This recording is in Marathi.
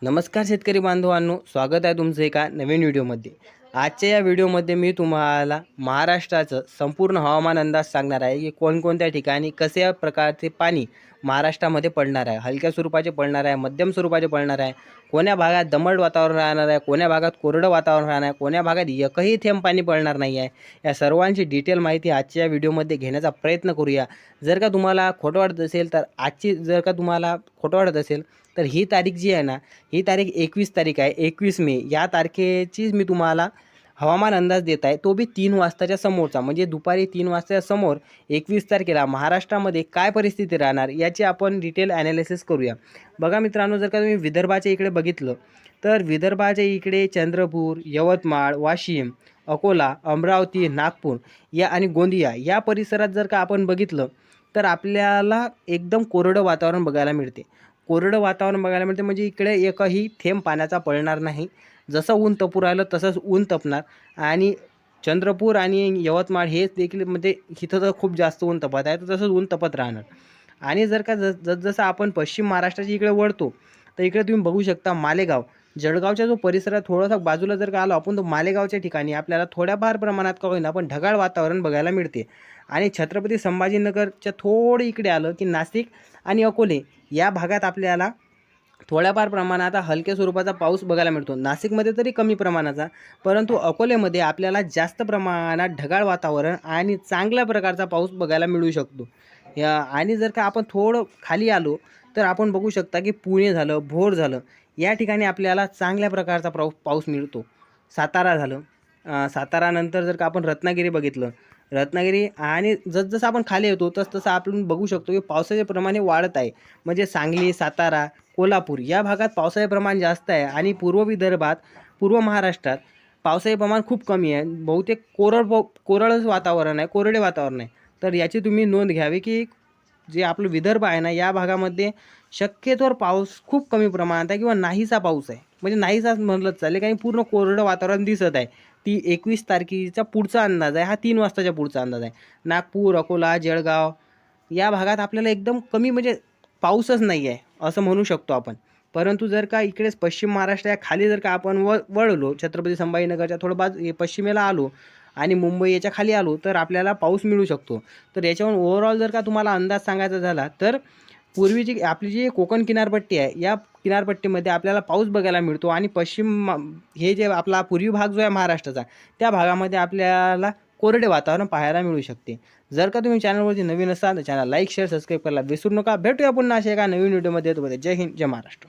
नमस्कार शेतकरी बांधवांनो, स्वागत आहे तुमचं एका नवीन व्हिडिओमध्ये। आजच्या या व्हिडिओमध्ये मी तुम्हाला महाराष्ट्राचं संपूर्ण हवामान अंदाज सांगणार आहे की कोणकोणत्या ठिकाणी कशा प्रकारचे पाणी महाराष्ट्रामध्ये पडणार आहे। हलक्या स्वरूपाचे पडणार आहे, मध्यम स्वरूपाचे पडणार आहे, कोण्या भागात दमट वातावरण राहणार आहे, कोण्या भागात कोरडं वातावरण राहणार आहे, कोण्या भागात एकही थेंब पाणी पडणार नाही आहे। या सर्वांची डिटेल माहिती आजच्या व्हिडिओमध्ये घेण्याचा प्रयत्न करूया। जर का तुम्हाला खोटं वाटत असेल तर ही तारीख जी आहे ना, ही तारीख 21 तारीख आहे, 21 मे या तारखेचीच मी तुम्हाला हवामान अंदाज देत आहे, तो बी 3 वाजताच्या समोरचा, म्हणजे दुपारी 3 वाजताच्या समोर 21 तारखेला महाराष्ट्रामध्ये काय परिस्थिती राहणार याची आपण डिटेल ॲनालिसिस करूया। बघा मित्रांनो, जर का तुम्ही विदर्भाच्या इकडे बघितलं तर विदर्भाच्या इकडे चंद्रपूर, यवतमाळ, वाशिम, अकोला, अमरावती, नागपूर या आणि गोंदिया या परिसरात जर का आपण बघितलं तर आपल्याला एकदम कोरडं वातावरण बघायला मिळते। कोरडं वातावरण बघायला मिळते म्हणजे इकडे एकही थेंब पाण्याचा पडणार नाही। जसं ऊन तपू राहिलं तसंच ऊन तपणार आणि चंद्रपूर आणि यवतमाळ हे देखील म्हणजे इथं तर खूप जास्त ऊन तपत आहे, तर तसंच ऊन तपत राहणार। आणि जर का जसं आपण पश्चिम महाराष्ट्राच्या इकडे वळतो तर इकडे तुम्ही बघू शकता मालेगाव, जळगावच्या जो परिसर आहे थोडासा बाजूला जर का आलो आपण तर मालेगावच्या ठिकाणी आपल्याला थोड्याफार प्रमाणात का होईना पण ढगाळ वातावरण बघायला मिळते। आणि छत्रपती संभाजीनगरच्या थोडं इकडे आलं की नाशिक आणि अकोले या भागात आपल्याला थोड्याफार प्रमाणात हलक्या स्वरूपाचा पाऊस बघायला मिळतो। नाशिकमध्ये तरी कमी प्रमाणाचा, परंतु अकोलेमध्ये आपल्याला जास्त प्रमाणात ढगाळ वातावरण आणि चांगल्या प्रकारचा पाऊस बघायला मिळू शकतो। आणि जर का आपण थोडं खाली आलो तर आपण बघू शकता की पुणे झालं, भोर झालं या ठिकाणी आपल्याला चांगल्या प्रकारचा पाऊस मिळतो। सातारा झालं, सातारानंतर जर का आपण रत्नागिरी बघितलं, रत्नागिरी आणि जसजसं आपण खाली येतो तसतसं आपण बघू शकतो की पावसाचे प्रमाण वाढत आहे। म्हणजे सांगली, सातारा, कोल्हापूर या भागात पावसाचे प्रमाण जास्त आहे आणि पूर्व विदर्भात, पूर्व महाराष्ट्रात पावसाचे प्रमाण खूप कमी आहे। बहुतेक कोरडच वातावरण आहे, कोरडे वातावरण आहे। तर याची तुम्ही नोंद घ्यावी की जे आपलं विदर्भ आहे ना या भागामध्ये शक्यतोवर पाऊस खूप कमी प्रमाणात आहे किंवा नाहीसा पाऊस आहे, म्हणजे नाहीसाच म्हणलंच चालेल, कारण पूर्ण कोरडं वातावरण दिसत आहे। ती 21 तारखेचा पुढचा अंदाज आहे, हा 3 वाजताच्या पुढचा अंदाज आहे। नागपूर, अकोला, जळगाव या भागात आपल्याला एकदम कमी म्हणजे पाऊसच नाही आहे असं म्हणू शकतो आपण। परंतु जर का इकडेच पश्चिम महाराष्ट्र या खाली जर का आपण वळलो, छत्रपती संभाजीनगरच्या थोडं पश्चिमेला आलो आणि मुंबई याच्या खाली आलो तर आपल्याला पाऊस मिळू शकतो। तर याच्यावरून ओव्हरऑल जर का तुम्हाला अंदाज सांगायचा झाला तर पूर्वीची आपली जी कोकण किनारपट्टी आहे या किनारपट्टीमध्ये आपल्याला पाऊस बघायला मिळतो आणि हे जे आपला पूर्वी भाग जो आहे महाराष्ट्राचा त्या भागामध्ये आपल्याला कोरडे वातावरण पाहायला मिळू शकते। जर का तुम्ही चॅनलवरती नवीन असाल तर चॅनल लाईक, शेअर, सबस्क्राईब करायला विसरू नका। भेटूया पुन्हा अशा एका नवीन व्हिडिओमध्ये। जय हिंद, जय महाराष्ट्र।